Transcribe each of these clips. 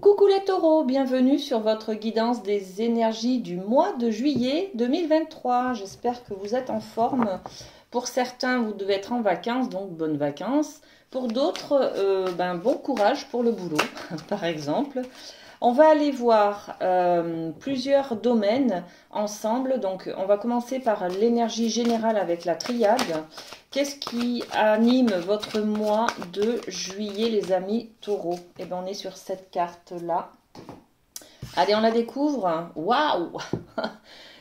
Coucou les taureaux, bienvenue sur votre guidance des énergies du mois de juillet 2023. J'espère que vous êtes en forme. Pour certains, vous devez être en vacances, donc bonnes vacances. Pour d'autres, bon courage pour le boulot, par exemple. On va aller voir plusieurs domaines ensemble. Donc, on va commencer par l'énergie générale avec la triade. Qu'est-ce qui anime votre mois de juillet, les amis taureaux? Eh bien, on est sur cette carte-là. Allez, on la découvre. Waouh!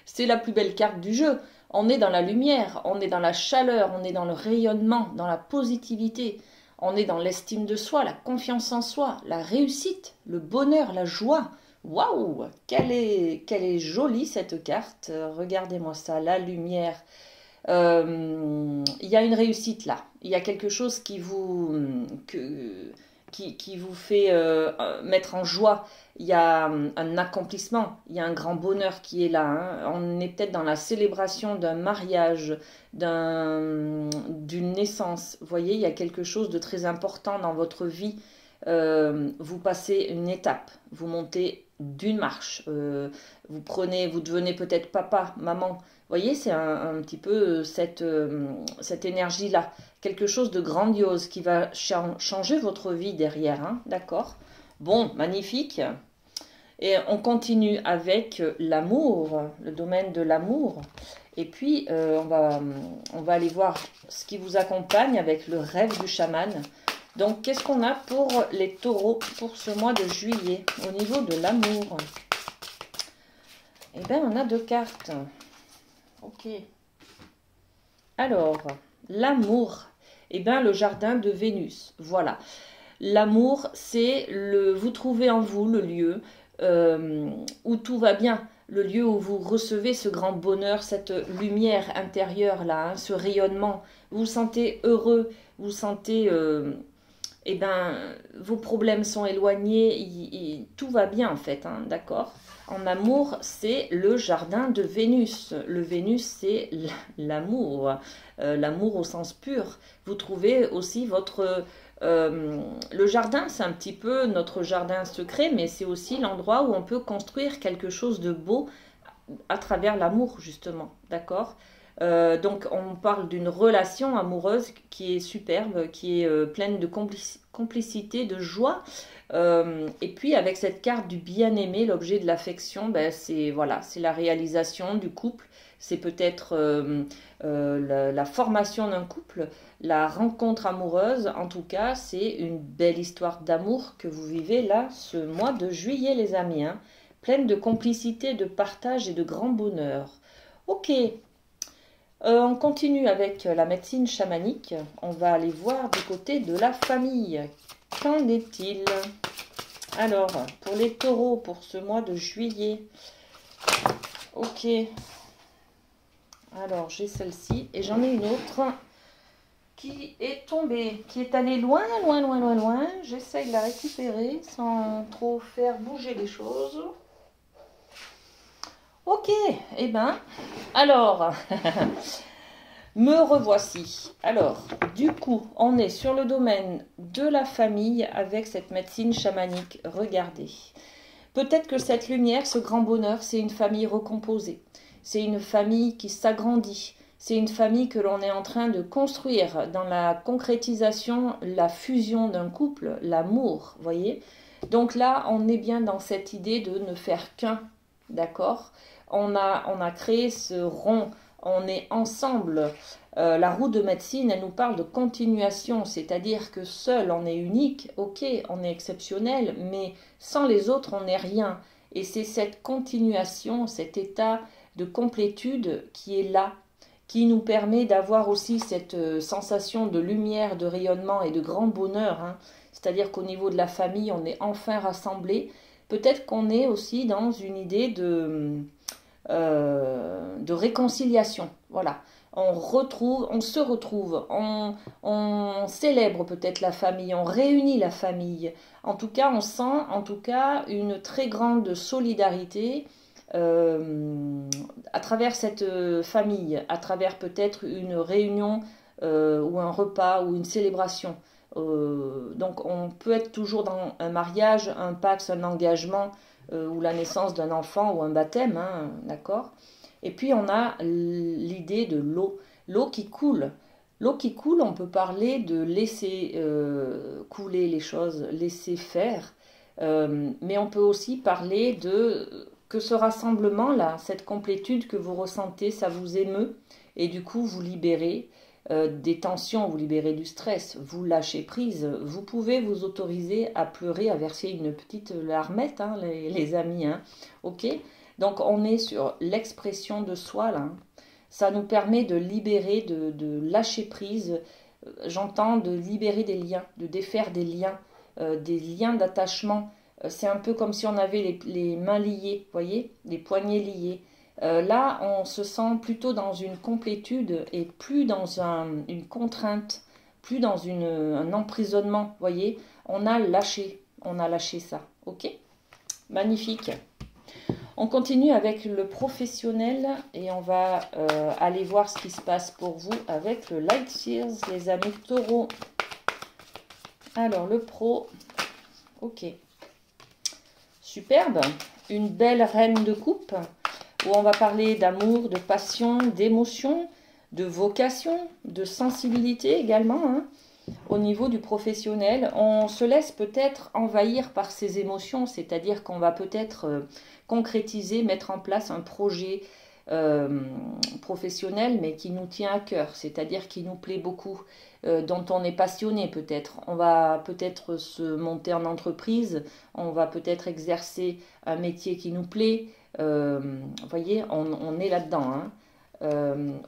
C'est la plus belle carte du jeu. On est dans la lumière, on est dans la chaleur, on est dans le rayonnement, dans la positivité. On est dans l'estime de soi, la confiance en soi, la réussite, le bonheur, la joie. Waouh! Qu'elle est jolie cette carte. Regardez-moi ça, la lumière. Il y a une réussite là. Il y a quelque chose qui vous fait mettre en joie. Il y a un accomplissement, il y a un grand bonheur qui est là. Hein. On est peut-être dans la célébration d'un mariage, d'une naissance. Vous voyez, il y a quelque chose de très important dans votre vie. Vous passez une étape, vous montez d'une marche, vous devenez peut-être papa, maman. Vous voyez, c'est un petit peu cette énergie-là. Quelque chose de grandiose qui va changer votre vie derrière, hein, d'accord? Bon, magnifique. Et on continue avec l'amour, le domaine de l'amour. Et puis, on va aller voir ce qui vous accompagne avec le rêve du chaman. Donc, qu'est-ce qu'on a pour les taureaux pour ce mois de juillet au niveau de l'amour? Eh bien, on a deux cartes. Ok. Alors, l'amour, eh bien, le jardin de Vénus. Voilà. L'amour, c'est vous trouvez en vous le lieu où tout va bien, le lieu où vous recevez ce grand bonheur, cette lumière intérieure là, hein, ce rayonnement. Vous vous sentez heureux, vous vous sentez, vos problèmes sont éloignés, tout va bien en fait, hein, d'accord? En amour, c'est le jardin de Vénus. Le Vénus, c'est l'amour, l'amour au sens pur. Vous trouvez aussi le jardin, c'est un petit peu notre jardin secret, mais c'est aussi l'endroit où on peut construire quelque chose de beau à travers l'amour, justement, d'accord? Donc, on parle d'une relation amoureuse qui est superbe, qui est pleine de complicité, de joie. Et puis, avec cette carte du bien-aimé, l'objet de l'affection, c'est voilà, c'est la réalisation du couple. C'est peut-être la formation d'un couple, la rencontre amoureuse. En tout cas, c'est une belle histoire d'amour que vous vivez là, ce mois de juillet, les amis, hein, pleine de complicité, de partage et de grand bonheur. Ok. On continue avec la médecine chamanique. On va aller voir du côté de la famille. Qu'en est-il? Alors, pour les taureaux, pour ce mois de juillet. Ok. Alors, j'ai celle-ci et j'en ai une autre qui est tombée, qui est allée loin, loin, loin, loin, loin. J'essaye de la récupérer sans trop faire bouger les choses. Ok, eh ben, alors, me revoici. Alors, du coup, on est sur le domaine de la famille avec cette médecine chamanique. Regardez. Peut-être que cette lumière, ce grand bonheur, c'est une famille recomposée. C'est une famille qui s'agrandit. C'est une famille que l'on est en train de construire dans la concrétisation, la fusion d'un couple, l'amour, voyez. Donc là, on est bien dans cette idée de ne faire qu'un, d'accord? On a créé ce rond, on est ensemble. La roue de médecine, elle nous parle de continuation, c'est-à-dire que seul on est unique, ok, on est exceptionnel, mais sans les autres, on n'est rien. Et c'est cette continuation, cet état de complétude qui est là, qui nous permet d'avoir aussi cette sensation de lumière, de rayonnement et de grand bonheur. Hein. C'est-à-dire qu'au niveau de la famille, on est enfin rassemblés. Peut-être qu'on est aussi dans une idée de réconciliation. Voilà. On se retrouve, on célèbre peut-être la famille, on réunit la famille. En tout cas, on sent une très grande solidarité à travers cette famille, à travers peut-être une réunion ou un repas ou une célébration. Donc on peut être toujours dans un mariage, un pacte, un engagement ou la naissance d'un enfant ou un baptême, hein, d'accord? Et puis on a l'idée de l'eau, l'eau qui coule. L'eau qui coule, on peut parler de laisser couler les choses, laisser faire, mais on peut aussi parler de que ce rassemblement-là, cette complétude que vous ressentez, ça vous émeut, et du coup vous libérez des tensions, vous libérez du stress, vous lâchez prise. Vous pouvez vous autoriser à pleurer, à verser une petite larmette, hein, les amis. Hein. Ok. Donc on est sur l'expression de soi là. Hein. Ça nous permet de libérer, de lâcher prise. J'entends de libérer des liens, de défaire des liens d'attachement. C'est un peu comme si on avait les mains liées, voyez, les poignets liés. Là, on se sent plutôt dans une complétude et plus dans une contrainte, plus dans un emprisonnement, voyez. On a lâché ça, ok? Magnifique. On continue avec le professionnel et on va aller voir ce qui se passe pour vous avec le Light Years, les amis taureaux. Alors, le pro, ok. Superbe, une belle reine de coupe où on va parler d'amour, de passion, d'émotion, de vocation, de sensibilité également. Hein. Au niveau du professionnel, on se laisse peut-être envahir par ses émotions, c'est-à-dire qu'on va peut-être concrétiser, mettre en place un projet professionnel, mais qui nous tient à cœur, c'est-à-dire qui nous plaît beaucoup, dont on est passionné peut-être. On va peut-être se monter en entreprise, on va peut-être exercer un métier qui nous plaît. Vous voyez, on est là-dedans. Hein.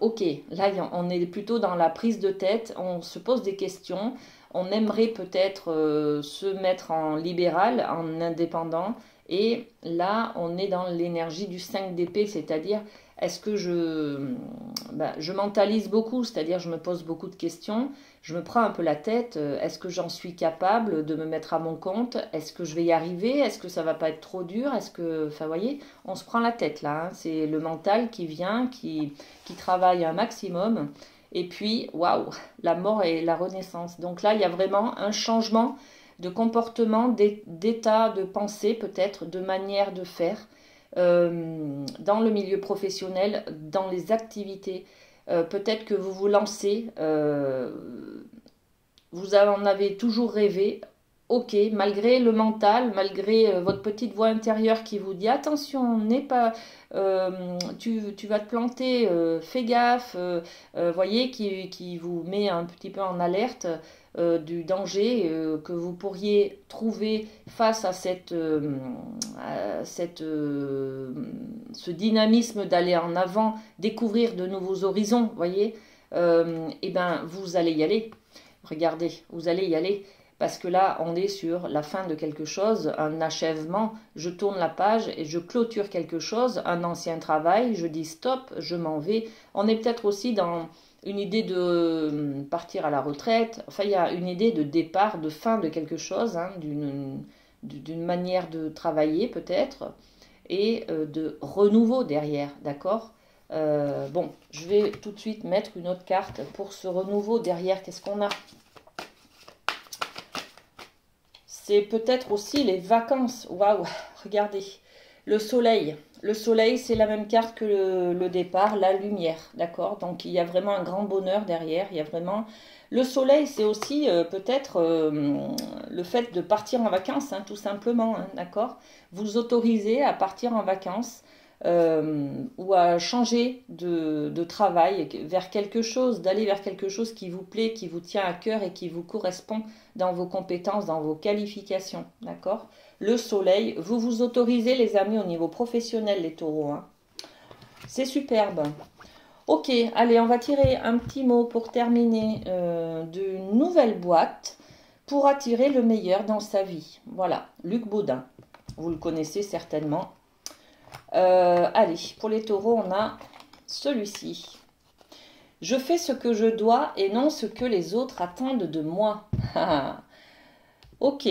Ok, là on est plutôt dans la prise de tête, on se pose des questions, on aimerait peut-être se mettre en libéral, en indépendant, et là on est dans l'énergie du 5 d'épée, c'est-à-dire est-ce que je mentalise beaucoup, c'est-à-dire je me pose beaucoup de questions, je me prends un peu la tête, est-ce que j'en suis capable de me mettre à mon compte, est-ce que je vais y arriver, est-ce que ça va pas être trop dur, est-ce que, enfin vous voyez, on se prend la tête là, hein. C'est le mental qui vient, qui travaille un maximum, et puis waouh, la mort et la renaissance. Donc là il y a vraiment un changement de comportement, d'état de pensée peut-être, de manière de faire. Dans le milieu professionnel, dans les activités. Peut-être que vous vous lancez, vous en avez toujours rêvé, ok, malgré le mental, malgré votre petite voix intérieure qui vous dit attention, n'est pas, tu vas te planter, fais gaffe, voyez, qui vous met un petit peu en alerte du danger que vous pourriez trouver face à ce dynamisme d'aller en avant, découvrir de nouveaux horizons, voyez, et ben vous allez y aller. Regardez, vous allez y aller. Parce que là, on est sur la fin de quelque chose, un achèvement. Je tourne la page et je clôture quelque chose, un ancien travail. Je dis stop, je m'en vais. On est peut-être aussi dans une idée de partir à la retraite. Enfin, il y a une idée de départ, de fin de quelque chose, hein, d'une manière de travailler peut-être, et de renouveau derrière, d'accord? Bon, je vais tout de suite mettre une autre carte pour ce renouveau derrière. Qu'est-ce qu'on a? C'est peut-être aussi les vacances. Waouh, regardez. Le soleil. Le soleil, c'est la même carte que le départ, la lumière. D'accord? Donc, il y a vraiment un grand bonheur derrière. Il y a vraiment... Le soleil, c'est aussi peut-être le fait de partir en vacances, hein, tout simplement. Hein, d'accord? Vous autorisez à partir en vacances ou à changer de travail vers quelque chose, d'aller vers quelque chose qui vous plaît, qui vous tient à cœur et qui vous correspond dans vos compétences, dans vos qualifications, d'accord? Le soleil, vous vous autorisez les amis au niveau professionnel les taureaux, hein. C'est superbe. Ok, allez, on va tirer un petit mot pour terminer d'une nouvelle boîte pour attirer le meilleur dans sa vie. Voilà, Luc Baudin, vous le connaissez certainement. Allez, pour les taureaux, on a celui-ci. Je fais ce que je dois et non ce que les autres attendent de moi. Ok,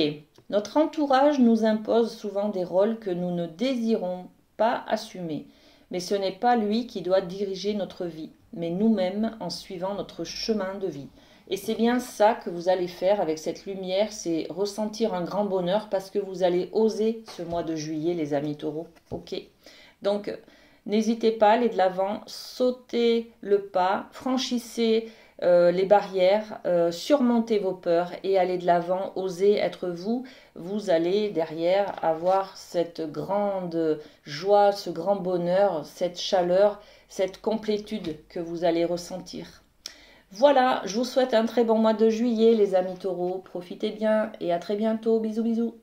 notre entourage nous impose souvent des rôles que nous ne désirons pas assumer. Mais ce n'est pas lui qui doit diriger notre vie, mais nous-mêmes en suivant notre chemin de vie. Et c'est bien ça que vous allez faire avec cette lumière, c'est ressentir un grand bonheur parce que vous allez oser ce mois de juillet, les amis taureaux. Ok? Donc, n'hésitez pas à aller de l'avant, sautez le pas, franchissez les barrières, surmontez vos peurs et allez de l'avant, osez être vous. Vous allez derrière avoir cette grande joie, ce grand bonheur, cette chaleur, cette complétude que vous allez ressentir. Voilà, je vous souhaite un très bon mois de juillet, les amis taureaux. Profitez bien et à très bientôt. Bisous, bisous.